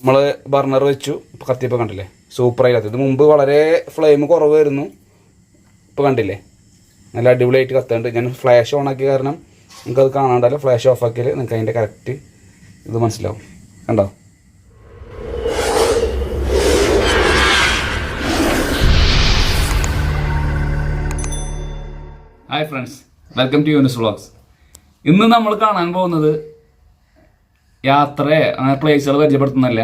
നമ്മൾ ബർണർ വെച്ചു. ഇപ്പോൾ കത്തിയപ്പോൾ കണ്ടില്ലേ, സൂപ്പറായി കത്തി. ഇത് മുമ്പ് വളരെ ഫ്ലെയിം കുറവായിരുന്നു, ഇപ്പോൾ കണ്ടില്ലേ നല്ല അടിപൊളിയായിട്ട് കത്തുന്നുണ്ട്. ഞാൻ ഫ്ലാഷ് ഓൺ ആക്കിയ കാരണം നിങ്ങൾക്കത് കാണാണ്ടല്ലോ. ഫ്ലാഷ് ഓഫ് ആക്കിയാൽ നിങ്ങൾക്ക് അതിൻ്റെ കറക്റ്റ് ഇത് മനസ്സിലാവും. കണ്ടോ? Hi friends, welcome to Yunis vlogs. ഇന്ന് നമ്മൾ കാണാൻ പോകുന്നത് യാത്രയെ അങ്ങനെ പ്ലേസുകൾ പരിചയപ്പെടുത്തുന്നില്ല.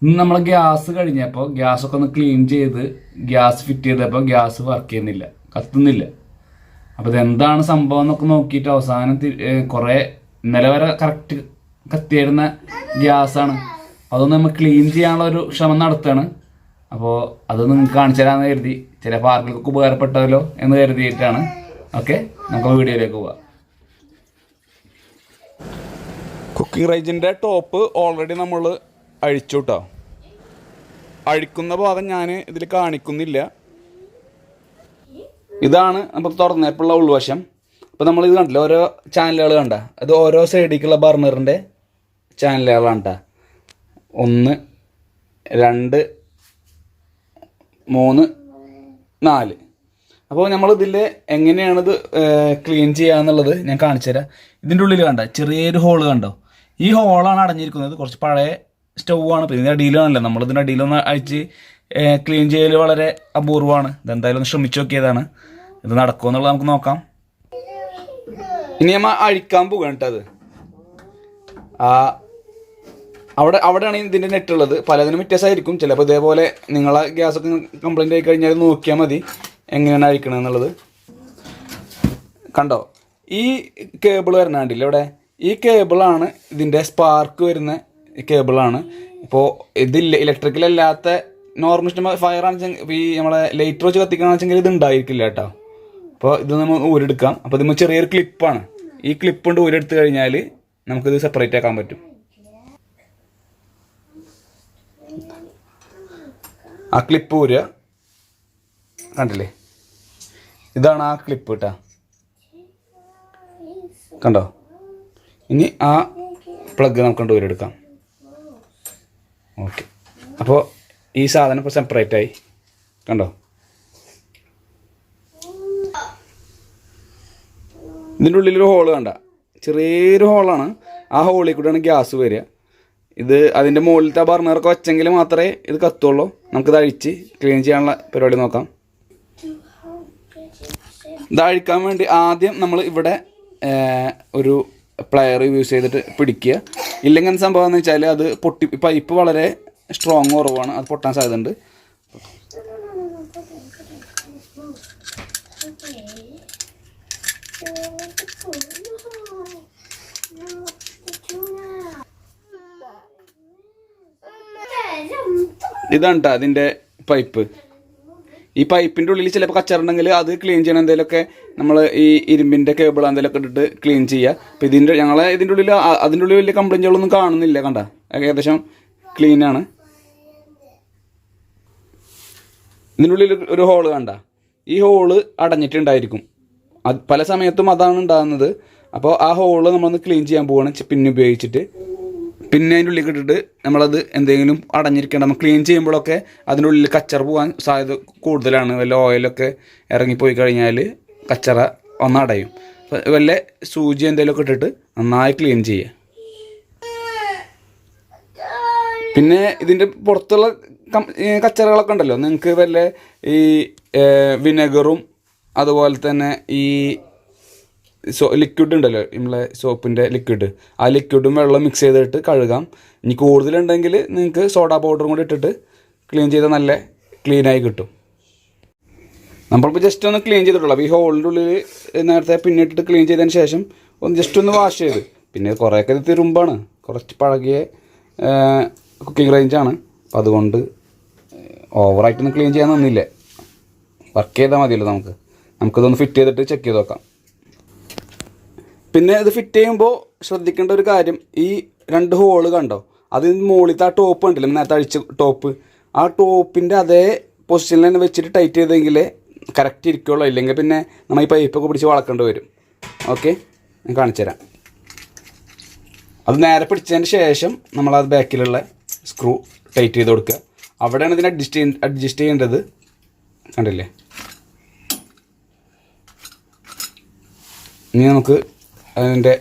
ഇന്ന് നമ്മൾ ഗ്യാസ് കഴിഞ്ഞപ്പോൾ ഗ്യാസൊക്കെ ഒന്ന് ക്ലീൻ ചെയ്ത് ഗ്യാസ് ഫിറ്റ് ചെയ്തപ്പോൾ ഗ്യാസ് വർക്ക് ചെയ്യുന്നില്ല, കത്തുന്നില്ല. അപ്പോൾ ഇതെന്താണ് സംഭവം എന്നൊക്കെ നോക്കിയിട്ട് അവസാനം കുറേ ഇന്നലെ വരെ കറക്റ്റ് കത്തിയിരുന്ന ഗ്യാസാണ്. അതൊന്ന് നമ്മൾ ക്ലീൻ ചെയ്യാനുള്ള ഒരു ശ്രമം നടത്തുകയാണ്. അപ്പോൾ അത് നിങ്ങൾക്ക് കാണിച്ചു തരാമെന്ന് കരുതി, ചിലപ്പോൾ ആർക്കൊക്കെ ഉപകാരപ്പെട്ടല്ലോ എന്ന് കരുതിയിട്ടാണ്. ഓക്കെ, നമുക്ക് വീഡിയോയിലേക്ക് പോവാം. കുക്കിംഗ് റേഞ്ചിൻ്റെ ടോപ്പ് ഓൾറെഡി നമ്മൾ അഴിച്ചു കേട്ടോ. അഴിക്കുന്ന ഭാഗം ഞാൻ ഇതിൽ കാണിക്കുന്നില്ല. ഇതാണ് നമ്മൾ തുറന്നപ്പോഴുള്ള ഉൾവശം. അപ്പോൾ നമ്മൾ ഇത് കണ്ടില്ല, ഓരോ ചാനലുകൾ കണ്ട, അത് ഓരോ സൈഡിലേക്കുള്ള ബർണറിൻ്റെ ചാനലുകളാണ് കേട്ടോ. 1 2 3 4. അപ്പോൾ നമ്മളിതിൽ എങ്ങനെയാണിത് ക്ലീൻ ചെയ്യുക എന്നുള്ളത് ഞാൻ കാണിച്ചു തരാം. ഇതിൻ്റെ ഉള്ളിൽ കണ്ട ചെറിയൊരു ഹോള് കണ്ടോ? ഈ ഹോളാണ് അടഞ്ഞിരിക്കുന്നത്. കുറച്ച് പഴയ സ്റ്റൗവാണ്. പിന്നെ ഇതിൻ്റെ അടിയിലാണല്ലോ, നമ്മളിതിൻ്റെ അടിയിലൊന്ന് അഴിച്ച് ക്ലീൻ ചെയ്യൽ വളരെ അപൂർവമാണ്. ഇതെന്തായാലും ഒന്ന് ശ്രമിച്ചു നോക്കിയതാണ്. ഇത് നടക്കുമോ എന്നുള്ളത് നമുക്ക് നോക്കാം. ഇനി നമ്മൾ അഴിക്കാൻ പോവുകയാണ് കേട്ടോ. അത് അവിടെയാണ് ഇതിൻ്റെ നെറ്റുള്ളത്. പലതിനും വ്യത്യാസമായിരിക്കും. ചിലപ്പോൾ ഇതേപോലെ നിങ്ങളെ ഗ്യാസൊക്കെ കംപ്ലൈൻ്റ് ആയി കഴിഞ്ഞാൽ നോക്കിയാൽ മതി എങ്ങനെയാണ് അഴിക്കണമെന്നുള്ളത്. കണ്ടോ, ഈ കേബിൾ വരണണ്ടില്ല ഇവിടെ. ഈ കേബിളാണ് ഇതിൻ്റെ സ്പാർക്ക് വരുന്ന കേബിളാണ്. ഇപ്പോൾ ഇതില്ല, ഇലക്ട്രിക്കലല്ലാത്ത നോർമൽ ഫയർ ആണെന്നുവെച്ചെങ്കിൽ ഈ നമ്മളെ ലൈറ്റർ വെച്ച് കത്തിക്കണമെന്ന് വെച്ചെങ്കിൽ ഇത് ഉണ്ടായിരിക്കില്ല കേട്ടോ. അപ്പോൾ ഇത് നമ്മൾ ഊരെടുക്കാം. അപ്പോൾ ഇത് ചെറിയൊരു ക്ലിപ്പാണ്. ഈ ക്ലിപ്പ് കൊണ്ട് ഊരെടുത്ത് കഴിഞ്ഞാൽ നമുക്കിത് സെപ്പറേറ്റ് ആക്കാൻ പറ്റും. ആ ക്ലിപ്പ് ഊരുക, കണ്ടില്ലേ? ഇതാണ് ആ ക്ലിപ്പ് കേട്ടോ, കണ്ടോ? ഇനി ആ പ്ലഗ് നമുക്ക് കൊണ്ട് ഊരെടുക്കാം. ഓക്കെ, അപ്പോൾ ഈ സാധനം ഇപ്പോൾ സെപ്പറേറ്റ് ആയി, കണ്ടോ? ഇതിൻ്റെ ഉള്ളിലൊരു ഹോള് കണ്ട, ചെറിയൊരു ഹോളാണ്. ആ ഹോളിൽ കൂടെയാണ് ഗ്യാസ് വരിക. ഇത് അതിൻ്റെ മുകളിലത്തെ ബർണറൊക്കെ വെച്ചെങ്കിൽ മാത്രമേ ഇത് കത്തുള്ളൂ. നമുക്കിത് അഴിച്ച് ക്ലീൻ ചെയ്യാനുള്ള പരിപാടി നോക്കാം. ഇത് അഴിക്കാൻ വേണ്ടി ആദ്യം നമ്മൾ ഇവിടെ ഒരു പ്ലയർ യൂസ് ചെയ്തിട്ട് പിടിക്കുക. ഇല്ലെങ്കിൽ എന്ത് സംഭവം എന്ന് വെച്ചാൽ അത് പൊട്ടി, പൈപ്പ് വളരെ സ്ട്രോങ് കുറവാണ്, അത് പൊട്ടാൻ സാധ്യതയുണ്ട്. ഇതാണ് കേട്ടോ അതിൻ്റെ പൈപ്പ്. ഈ പൈപ്പിൻ്റെ ഉള്ളിൽ ചിലപ്പോൾ കച്ചറുണ്ടെങ്കിൽ അത് ക്ലീൻ ചെയ്യണം. എന്തെങ്കിലുമൊക്കെ നമ്മൾ ഈ ഇരുമ്പിൻ്റെ കേബിൾ എന്തെങ്കിലുമൊക്കെ ഇട്ടിട്ട് ക്ലീൻ ചെയ്യുക. അപ്പോൾ ഇതിൻ്റെ ഉള്ളിൽ അതിൻ്റെ ഉള്ളിൽ വലിയ കംപ്ലൈൻറ്റുകളൊന്നും കാണുന്നില്ല. കണ്ട, ഏകദേശം ക്ലീനാണ്. ഇതിൻ്റെ ഉള്ളിൽ ഒരു ഹോള് കണ്ട, ഈ ഹോള് അടഞ്ഞിട്ടുണ്ടായിരിക്കും. അത് പല സമയത്തും അതാണ് ഉണ്ടാകുന്നത്. അപ്പോൾ ആ ഹോള് നമ്മളൊന്ന് ക്ലീൻ ചെയ്യാൻ പോവുകയാണ് പിന്നെ ഉപയോഗിച്ചിട്ട്. പിന്നെ അതിൻ്റെ ഉള്ളിൽ ഇട്ടിട്ട് നമ്മളത് എന്തെങ്കിലും അടഞ്ഞിരിക്കണം. നമ്മൾ ക്ലീൻ ചെയ്യുമ്പോഴൊക്കെ അതിൻ്റെ ഉള്ളിൽ കച്ചറ പോകാൻ സാധ്യത കൂടുതലാണ്. വല്ല ഓയിലൊക്കെ ഇറങ്ങിപ്പോയി കഴിഞ്ഞാൽ കച്ചറ ഒന്ന് അടയും. വല്ല സൂചി എന്തെങ്കിലുമൊക്കെ ഇട്ടിട്ട് നന്നായി ക്ലീൻ ചെയ്യുക. പിന്നെ ഇതിൻ്റെ പുറത്തുള്ള കച്ചറകളൊക്കെ ഉണ്ടല്ലോ, നിങ്ങൾക്ക് വല്ല ഈ വിനെഗറും അതുപോലെ തന്നെ ഈ ലിക്വിഡ് ഉണ്ടല്ലോ, നമ്മളെ സോപ്പിൻ്റെ ലിക്വിഡ്, ആ ലിക്വിഡും വെള്ളം മിക്സ് ചെയ്തിട്ട് കഴുകാം. ഇനി കൂടുതലുണ്ടെങ്കിൽ നിങ്ങൾക്ക് സോഡാ പൗഡറും കൂടി ഇട്ടിട്ട് ക്ലീൻ ചെയ്താൽ നല്ല ക്ലീനായി കിട്ടും. നമ്മളിപ്പോൾ ജസ്റ്റ് ഒന്ന് ക്ലീൻ ചെയ്തിട്ടുള്ളൂ. അപ്പോൾ ഈ ഹോളിൻ്റെ ഉള്ളിൽ നേരത്തെ പിന്നെ ഇട്ടിട്ട് ക്ലീൻ ചെയ്തതിന് ശേഷം ഒന്ന് ജസ്റ്റ് ഒന്ന് വാഷ് ചെയ്ത്, പിന്നെ കുറേയൊക്കെ ഇത് തിരുമ്പാണ്, കുറച്ച് പഴകിയ കുക്കിംഗ് റേഞ്ചാണ്. അപ്പോൾ അതുകൊണ്ട് ഓവറായിട്ടൊന്നും ക്ലീൻ ചെയ്യാൻ നിന്നില്ല. വർക്ക് ചെയ്താൽ മതിയല്ലോ. നമുക്കിതൊന്ന് ഫിറ്റ് ചെയ്തിട്ട് ചെക്ക് ചെയ്ത് നോക്കാം. പിന്നെ ഇത് ഫിറ്റ് ചെയ്യുമ്പോൾ ശ്രദ്ധിക്കേണ്ട ഒരു കാര്യം, ഈ 2 ഹോള് കണ്ടോ, അതിന് മുകളിലത്തെ ആ ടോപ്പ് ഉണ്ടല്ലോ, നേരത്തെ അഴിച്ച ടോപ്പ്, ആ ടോപ്പിൻ്റെ അതേ പൊസിഷനിൽ തന്നെ വെച്ചിട്ട് ടൈറ്റ് ചെയ്തെങ്കിലേ കറക്റ്റ് ഇരിക്കുള്ളൂ. ഇല്ലെങ്കിൽ പിന്നെ നമ്മൾ ഈ പൈപ്പൊക്കെ പിടിച്ച് വളക്കേണ്ടി വരും. ഓക്കെ, ഞാൻ കാണിച്ചു തരാം. അത് നേരെ പിടിച്ചതിന് ശേഷം നമ്മളത് ബാക്കിലുള്ള സ്ക്രൂ ടൈറ്റ് ചെയ്ത് കൊടുക്കുക. അവിടെയാണ് ഇതിനെ അഡ്ജസ്റ്റ് ചെയ്യേണ്ടത്. കണ്ടില്ലേ? ഇനി നമുക്ക് അതിൻ്റെ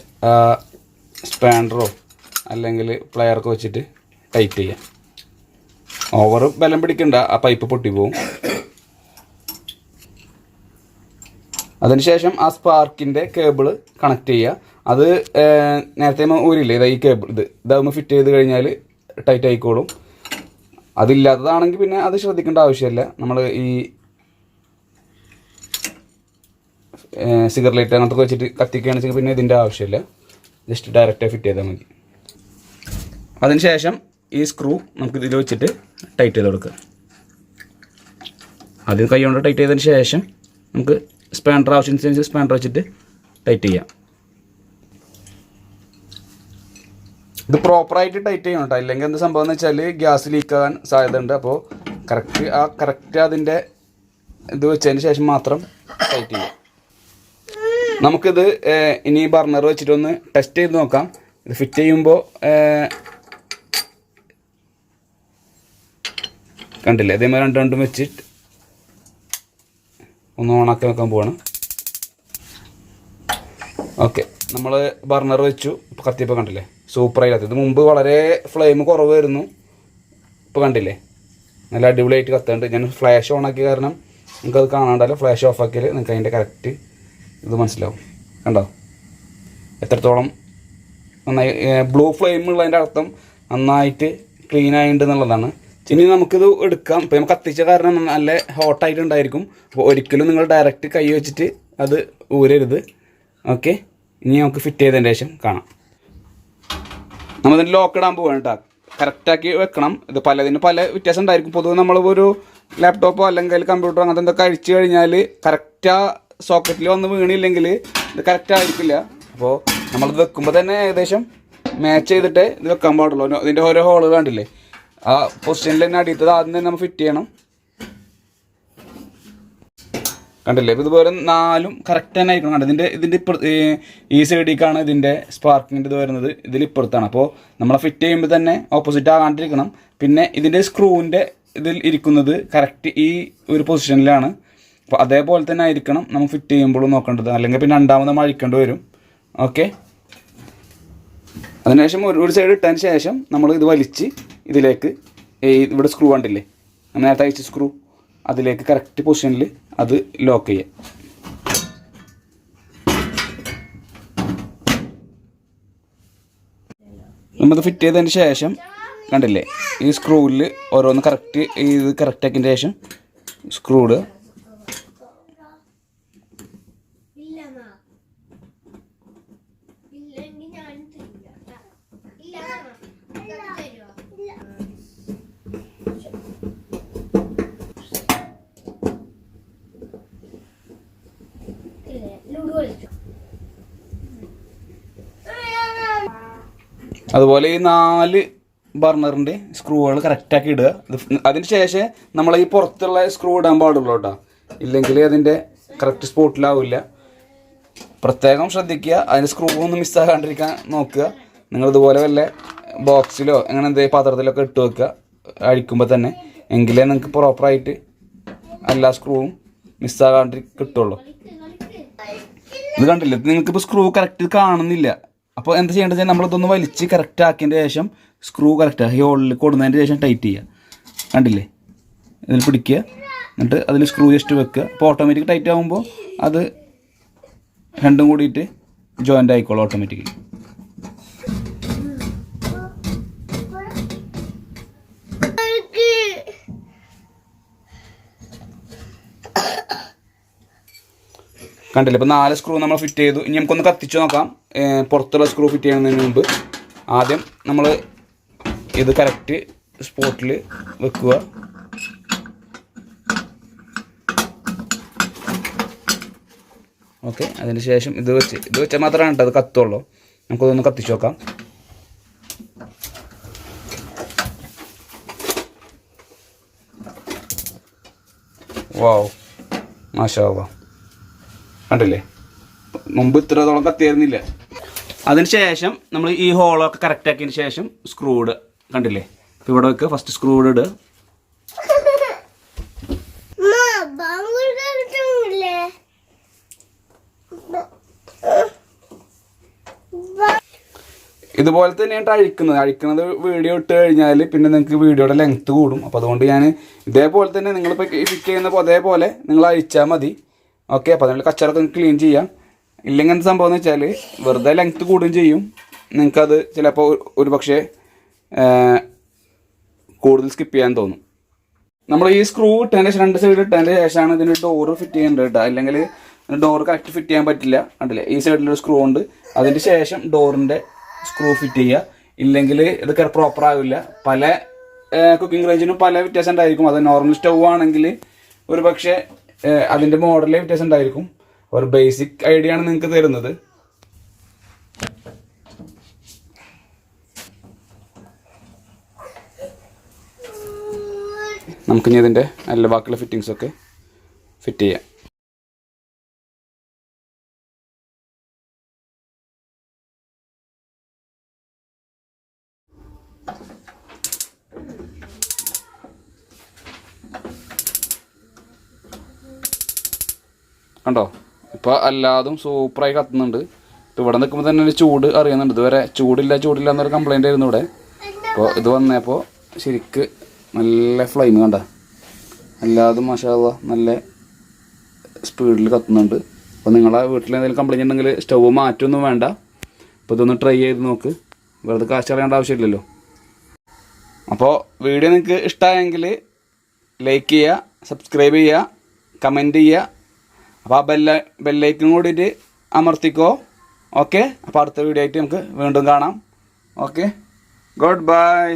സ്പാൻഡറോ അല്ലെങ്കിൽ പ്ലെയറൊക്കെ വെച്ചിട്ട് ടൈറ്റ് ചെയ്യാം. ഓവർ ബലം പിടിക്കണ്ട, ആ പൈപ്പ് പൊട്ടിപ്പോവും. അതിനുശേഷം ആ സ്പാർക്കിൻ്റെ കേബിള് കണക്ട് ചെയ്യുക. അത് നേരത്തെ ഊരില്ലേ, ഇതാ ഈ കേബിൾ ഇതാകുമ്പോൾ ഫിറ്റ് ചെയ്ത് കഴിഞ്ഞാൽ ടൈറ്റ് ആയിക്കോളും. അതില്ലാത്തതാണെങ്കിൽ പിന്നെ അത് ശ്രദ്ധിക്കേണ്ട ആവശ്യമില്ല. നമ്മൾ ഈ സിഗർ ലൈറ്റ് അങ്ങനത്തെ വെച്ചിട്ട് കത്തിക്കുകയാണെന്ന് വെച്ചാൽ പിന്നെ ഇതിൻ്റെ ആവശ്യമില്ല. ജസ്റ്റ് ഡയറക്റ്റായി ഫിറ്റ് ചെയ്താൽ മതി. അതിനുശേഷം ഈ സ്ക്രൂ നമുക്ക് ഇതിൽ വെച്ചിട്ട് ടൈറ്റ് ചെയ്ത് കൊടുക്കുക. ആദ്യം കൈ കൊണ്ട് ടൈറ്റ് ചെയ്തതിന് ശേഷം നമുക്ക് സ്പാൻഡർ ആവശ്യത്തിനനുസരിച്ച് സ്പാൻഡർ വെച്ചിട്ട് ടൈറ്റ് ചെയ്യാം. ഇത് പ്രോപ്പറായിട്ട് ടൈറ്റ് ചെയ്യണം കേട്ടോ, ഇല്ലെങ്കിൽ എന്ത് സംഭവം എന്ന് വെച്ചാൽ ഗ്യാസ് ലീക്കാകാൻ സാധ്യത ഉണ്ട്. അപ്പോൾ കറക്റ്റ് അതിൻ്റെ ഇത് വെച്ചതിന് ശേഷം മാത്രം ടൈറ്റ് ചെയ്യാം. നമുക്കിത് ഇനി ബർണർ വെച്ചിട്ടൊന്ന് ടെസ്റ്റ് ചെയ്ത് നോക്കാം. ഇത് ഫിറ്റ് ചെയ്യുമ്പോൾ കണ്ടില്ലേ, അതേമാതിരി രണ്ടും വെച്ചിട്ട് ഒന്ന് ഓണാക്കി വെക്കാൻ പോവാണ്. ഓക്കെ, നമ്മൾ ബർണർ വെച്ചു. ഇപ്പോൾ കത്തിയപ്പോൾ കണ്ടില്ലേ സൂപ്പറായി കത്തി. ഇത് മുമ്പ് വളരെ ഫ്ലെയിം കുറവായിരുന്നു, ഇപ്പോൾ കണ്ടില്ലേ നല്ല അടിപൊളിയായിട്ട് കത്തുന്നുണ്ട്. ഞാൻ ഫ്ലാഷ് ഓണാക്കിയ കാരണം നിങ്ങൾക്കത് കാണാണ്ടല്ലോ. ഫ്ലാഷ് ഓഫ് ആക്കിയാൽ നിങ്ങൾക്ക് അതിൻ്റെ കറക്റ്റ് ഇത് മനസ്സിലാവും. കണ്ടോ എത്രത്തോളം നന്നായി ബ്ലൂ ഫ്ലെയിം ഉള്ളതിൻ്റെ അർത്ഥം നന്നായിട്ട് ക്ലീൻ ആയിട്ടുണ്ട് എന്നുള്ളതാണ്. ഇനി നമുക്കിത് എടുക്കാം. ഇപ്പോൾ നമുക്ക് കത്തിച്ച കാരണം നല്ല ഹോട്ടായിട്ടുണ്ടായിരിക്കും. അപ്പോൾ ഒരിക്കലും നിങ്ങൾ ഡയറക്റ്റ് കൈ വെച്ചിട്ട് അത് ഊരരുത്. ഓക്കെ, ഇനി നമുക്ക് ഫിറ്റ് ചെയ്തതിന് ശേഷം കാണാം. നമ്മളിതിന് ലോക്ക് ഇടാൻ പോവാണ് കേട്ടോ. കറക്റ്റാക്കി വെക്കണം. ഇത് പലതിന് പല വ്യത്യാസം ഉണ്ടായിരിക്കും. പൊതുവെ നമ്മൾ ഒരു ലാപ്ടോപ്പോ അല്ലെങ്കിൽ കമ്പ്യൂട്ടറോ അങ്ങനത്തെ എന്തൊക്കെ അഴിച്ചു കഴിഞ്ഞാൽ കറക്റ്റാ സോക്കറ്റിൽ വന്ന് വീണില്ലെങ്കിൽ ഇത് കറക്റ്റ് ആയിരിക്കില്ല. അപ്പോൾ നമ്മളിത് വെക്കുമ്പോൾ തന്നെ ഏകദേശം മാച്ച് ചെയ്തിട്ട് ഇത് വെക്കാൻ പാടുള്ളൂ. ഇതിൻ്റെ ഓരോ ഹോളുകൾ കണ്ടില്ലേ, ആ പൊസിഷനിൽ തന്നെ അടിയത്തത് ആദ്യം തന്നെ നമ്മൾ ഫിറ്റ് ചെയ്യണം. കണ്ടില്ലേ, ഇപ്പോൾ ഇതുപോലെ 4 കറക്റ്റ് തന്നെ ആയിരിക്കണം. കണ്ടത് ഇതിൻ്റെ ഈ സൈഡിലേക്കാണ് ഇതിൻ്റെ സ്പാർക്കിൻ്റെ ഇത് വരുന്നത്, ഇതിലിപ്പുറത്താണ്. അപ്പോൾ നമ്മളെ ഫിറ്റ് ചെയ്യുമ്പോൾ തന്നെ ഓപ്പോസിറ്റ് ആകാണ്ടിരിക്കണം. പിന്നെ ഇതിൻ്റെ സ്ക്രൂവിൻ്റെ ഇതിൽ ഇരിക്കുന്നത് കറക്റ്റ് ഈ ഒരു പൊസിഷനിലാണ്. അപ്പോൾ അതേപോലെ തന്നെ ആയിരിക്കണം നമുക്ക് ഫിറ്റ് ചെയ്യുമ്പോഴും നോക്കേണ്ടത്, അല്ലെങ്കിൽ പിന്നെ രണ്ടാമത് നമ്മൾ അഴിക്കേണ്ടി വരും. ഓക്കെ, അതിനുശേഷം ഒരു സൈഡ് ഇട്ടതിന് ശേഷം നമ്മൾ ഇത് വലിച്ച് ഇതിലേക്ക് ഇവിടെ സ്ക്രൂ കണ്ടില്ലേ, നമ്മൾ നേരത്തെ അയച്ച സ്ക്രൂ അതിലേക്ക് കറക്റ്റ് പൊസിഷനിൽ അത് ലോക്ക് ചെയ്യാം. നമ്മത് ഫിറ്റ് ചെയ്തതിന് ശേഷം കണ്ടില്ലേ ഈ സ്ക്രൂവിൽ ഓരോന്ന് ഇത് കറക്റ്റ് ആക്കിയതിന് ശേഷം സ്ക്രൂ ഇടുക. അതുപോലെ ഈ 4 ബർണറിൻ്റെ സ്ക്രൂകൾ കറക്റ്റാക്കി ഇടുക. അതിന് ശേഷം നമ്മൾ ഈ പുറത്തുള്ള സ്ക്രൂ ഇടാൻ പാടുള്ളൂ കേട്ടോ, ഇല്ലെങ്കിൽ അതിൻ്റെ കറക്റ്റ് സ്പോട്ടിലാവില്ല. പ്രത്യേകം ശ്രദ്ധിക്കുക, അതിൻ്റെ സ്ക്രൂ ഒന്നും മിസ്സാകാണ്ടിരിക്കാൻ നോക്കുക. നിങ്ങളിതുപോലെ വല്ല ബോക്സിലോ അങ്ങനെ എന്തെങ്കിലും പാത്രത്തിലൊക്കെ ഇട്ട് വെക്കുക അഴിക്കുമ്പോൾ തന്നെ, എങ്കിലേ നിങ്ങൾക്ക് പ്രോപ്പറായിട്ട് എല്ലാ സ്ക്രൂവും മിസ്സാകാണ്ട് കിട്ടുള്ളൂ. ഇത് കണ്ടില്ല, നിങ്ങൾക്കിപ്പോൾ സ്ക്രൂ കറക്റ്റ് കാണുന്നില്ല. അപ്പോൾ എന്താ ചെയ്യേണ്ടത് വെച്ചാൽ നമ്മളിതൊന്ന് വലിച്ച് കറക്റ്റ് ആക്കിയതിൻ്റെ ശേഷം സ്ക്രൂ കറക്റ്റ് ഈ ഹോളിൽ കൊടുന്നതിൻ്റെ ശേഷം ടൈറ്റ് ചെയ്യുക. കണ്ടില്ലേ, ഇതിൽ പിടിക്കുക, എന്നിട്ട് അതിൽ സ്ക്രൂ ജസ്റ്റ് വെക്കുക. അപ്പോൾ ഓട്ടോമാറ്റിക് ടൈറ്റ് ആകുമ്പോൾ അത് രണ്ടും കൂടിയിട്ട് ജോയിൻ്റ് ആയിക്കോളും ഓട്ടോമാറ്റിക്കലി. കണ്ടില്ല, ഇപ്പോൾ 4 സ്ക്രൂ നമ്മൾ ഫിറ്റ് ചെയ്തു. ഇനി നമുക്കൊന്ന് കത്തിച്ച് നോക്കാം. പുറത്തുള്ള സ്ക്രൂ ഫിറ്റ് ചെയ്യുന്നതിന് മുമ്പ് ആദ്യം നമ്മൾ ഇത് കറക്റ്റ് സ്പോട്ടിൽ വെക്കുക. ഓക്കെ, അതിന് ശേഷം ഇത് വെച്ചാൽ മാത്രമാണ് കേട്ടോ അത് കത്തുള്ളൂ. നമുക്കതൊന്ന് കത്തിച്ച് നോക്കാം. വാവ്, മാഷാ അല്ലാഹ്. കണ്ടില്ലേ, മുമ്പ് ഇത്രത്തോളം കത്തിയായിരുന്നില്ല. അതിന് ശേഷം നമ്മൾ ഈ ഹോളൊക്കെ കറക്റ്റ് ആക്കിയതിന് ശേഷം സ്ക്രൂ ഇടുക. കണ്ടില്ലേ, അപ്പോൾ ഇവിടെ വെക്കുക. ഫസ്റ്റ് സ്ക്രൂ ഇടുക. ഇതുപോലെ തന്നെയാണ് അഴിക്കുന്നത് വീഡിയോ ഇട്ട് കഴിഞ്ഞാൽ പിന്നെ നിങ്ങൾക്ക് വീഡിയോയുടെ ലെങ്ത്ത് കൂടും. അപ്പോൾ അതുകൊണ്ട് ഞാൻ ഇതേപോലെ തന്നെ നിങ്ങളിപ്പോൾ ഫിറ്റ് ചെയ്യുന്നപ്പോൾ അതേപോലെ നിങ്ങൾ അഴിച്ചാൽ മതി. ഓക്കെ. അപ്പോൾ അതിനുള്ള കച്ചറൊക്കെ ക്ലീൻ ചെയ്യാം. ഇല്ലെങ്കിൽ എന്ത് സംഭവം എന്ന് വെച്ചാൽ വെറുതെ ലെങ്ത്ത് കൂടുകയും ചെയ്യും. നിങ്ങൾക്കത് ചിലപ്പോൾ ഒരു പക്ഷേ കൂടുതൽ സ്കിപ്പ് ചെയ്യാൻ തോന്നും. നമ്മൾ ഈ സ്ക്രൂ ഇട്ടതിൻ്റെ ശേഷം 2 സൈഡ് ഇട്ടതിൻ്റെ ശേഷമാണ് ഇതിൻ്റെ ഡോറ് ഫിറ്റ് ചെയ്യേണ്ടത് കേട്ടോ. അല്ലെങ്കിൽ ഡോറ് കറക്റ്റ് ഫിറ്റ് ചെയ്യാൻ പറ്റില്ല. കണ്ടില്ലേ, ഈ സൈഡിലൊരു സ്ക്രൂ ഉണ്ട്. അതിൻ്റെ ശേഷം ഡോറിൻ്റെ സ്ക്രൂ ഫിറ്റ് ചെയ്യുക. ഇല്ലെങ്കിൽ ഇത് പ്രോപ്പർ ആവില്ല. പല കുക്കിംഗ് റേഞ്ചിനും പല വ്യത്യാസം ഉണ്ടായിരിക്കും. അത് നോർമൽ സ്റ്റൗ ആണെങ്കിൽ ഒരു പക്ഷേ അതിൻ്റെ മോഡലിലെ വ്യത്യാസം ഉണ്ടായിരിക്കും. ഒരു ബേസിക് ഐഡിയ ആണ് നിങ്ങൾക്ക് തരുന്നത്. നമുക്കിനി ഇതിൻ്റെ എല്ലാ ബാക്കിയുള്ള ഫിറ്റിങ്സൊക്കെ ഫിറ്റ് ചെയ്യാം. കണ്ടോ, ഇപ്പോൾ എല്ലാതും സൂപ്പറായി കത്തുന്നുണ്ട്. ഇപ്പോൾ ഇവിടെ നിൽക്കുമ്പോൾ തന്നെ ഒരു ചൂട് അറിയുന്നുണ്ട്. ഇതുവരെ ചൂടില്ല എന്നൊരു കംപ്ലൈൻ്റ് ആയിരുന്നു ഇവിടെ. അപ്പോൾ ഇത് വന്നപ്പോൾ ശരിക്ക് നല്ല ഫ്ലെയിം കണ്ട, എല്ലാതും മാഷാ അല്ലാഹ് നല്ല സ്പീഡിൽ കത്തുന്നുണ്ട്. അപ്പോൾ നിങ്ങളെ വീട്ടിൽ എന്തെങ്കിലും കംപ്ലൈൻറ്റ് ഉണ്ടെങ്കിൽ സ്റ്റൗ മാറ്റൊന്നും വേണ്ട. അപ്പോൾ ഇതൊന്ന് ട്രൈ ചെയ്ത് നോക്ക്. വെറുതെ കാശ് അറിയേണ്ട ആവശ്യമില്ലല്ലോ. അപ്പോൾ വീഡിയോ നിങ്ങൾക്ക് ഇഷ്ടമായെങ്കിൽ ലൈക്ക് ചെയ്യുക, സബ്സ്ക്രൈബ് ചെയ്യുക, കമൻറ്റ് ചെയ്യുക. അപ്പോൾ ആ ബെല്ലൈക്കൺ കൂടിയിട്ട് അമർത്തിക്കോ. ഓക്കെ. അപ്പോൾ അടുത്ത വീഡിയോ ആയിട്ട് നമുക്ക് വീണ്ടും കാണാം. Okay, good bye.